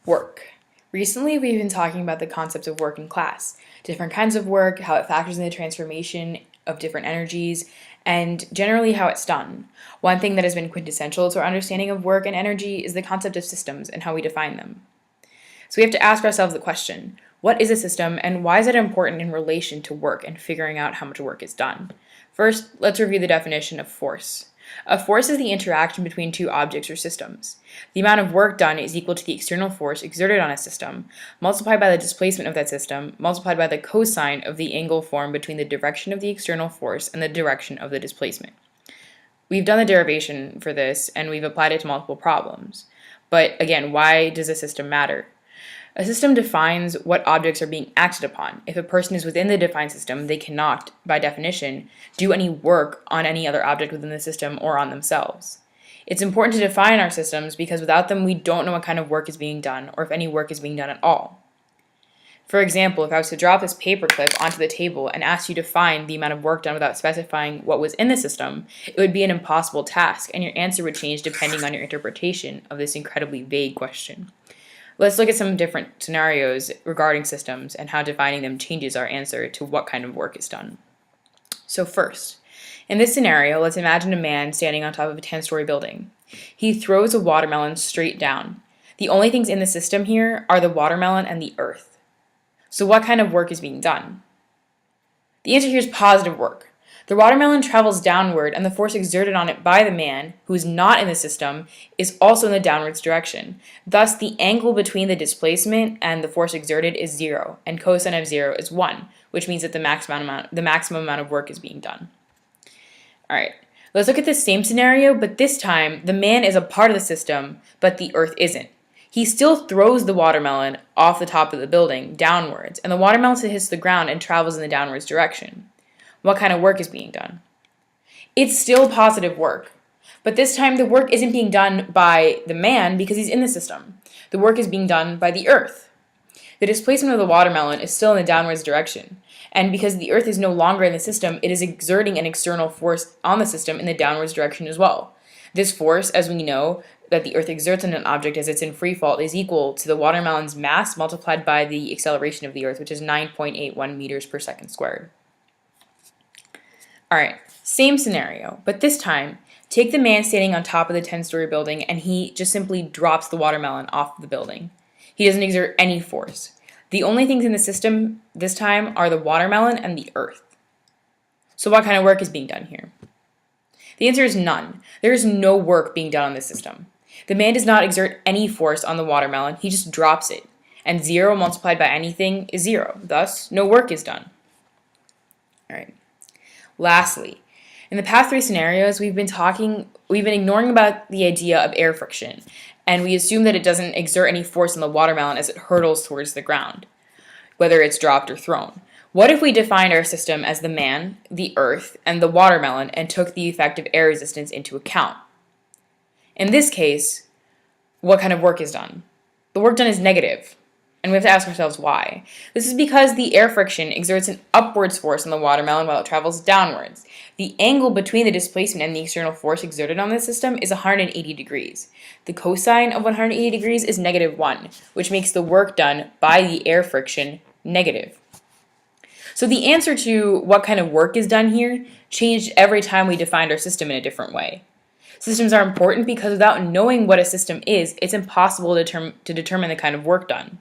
Work. Recently, we've been talking about the concept of work in class, different kinds of work, how it factors in the transformation of different energies, and generally how it's done. One thing that has been quintessential to our understanding of work and energy is the concept of systems and how we define them. So we have to ask ourselves the question, what is a system and why is it important in relation to work and figuring out how much work is done? First, let's review the definition of force. A force is the interaction between two objects or systems. The amount of work done is equal to the external force exerted on a system, multiplied by the displacement of that system, multiplied by the cosine of the angle formed between the direction of the external force and the direction of the displacement. We've done the derivation for this, and we've applied it to multiple problems. But again, why does a system matter? A system defines what objects are being acted upon. If a person is within the defined system, they cannot, by definition, do any work on any other object within the system or on themselves. It's important to define our systems because without them, we don't know what kind of work is being done or if any work is being done at all. For example, if I was to drop this paperclip onto the table and ask you to find the amount of work done without specifying what was in the system, it would be an impossible task, and your answer would change depending on your interpretation of this incredibly vague question. Let's look at some different scenarios regarding systems and how defining them changes our answer to what kind of work is done. So first, in this scenario, let's imagine a man standing on top of a 10-story building. He throws a watermelon straight down. The only things in the system here are the watermelon and the earth. So what kind of work is being done? The answer here is positive work. The watermelon travels downward, and the force exerted on it by the man, who is not in the system, is also in the downwards direction. Thus, the angle between the displacement and the force exerted is 0, and cosine of 0 is 1, which means that the maximum amount of work is being done. Alright, let's look at the same scenario, but this time, the man is a part of the system, but the earth isn't. He still throws the watermelon off the top of the building, downwards, and the watermelon hits the ground and travels in the downwards direction. What kind of work is being done? It's still positive work, but this time the work isn't being done by the man because he's in the system. The work is being done by the earth. The displacement of the watermelon is still in the downwards direction, and because the earth is no longer in the system, it is exerting an external force on the system in the downwards direction as well. This force, as we know, that the earth exerts on an object as it's in free fall is equal to the watermelon's mass multiplied by the acceleration of the earth, which is 9.81 meters per second squared. Alright, same scenario, but this time, take the man standing on top of the 10-story building and he just simply drops the watermelon off the building. He doesn't exert any force. The only things in the system this time are the watermelon and the earth. So what kind of work is being done here? The answer is none. There is no work being done on this system. The man does not exert any force on the watermelon, he just drops it. And 0 multiplied by anything is 0. Thus, no work is done. Alright. Lastly, in the past 3 scenarios, we've been ignoring about the idea of air friction, and we assume that it doesn't exert any force on the watermelon as it hurtles towards the ground, whether it's dropped or thrown. What if we defined our system as the man, the earth, and the watermelon and took the effect of air resistance into account? In this case, what kind of work is done? The work done is negative. And we have to ask ourselves why. This is because the air friction exerts an upwards force on the watermelon while it travels downwards. The angle between the displacement and the external force exerted on the system is 180 degrees. The cosine of 180 degrees is -1, which makes the work done by the air friction negative. So the answer to what kind of work is done here changed every time we defined our system in a different way. Systems are important because without knowing what a system is, it's impossible to determine the kind of work done.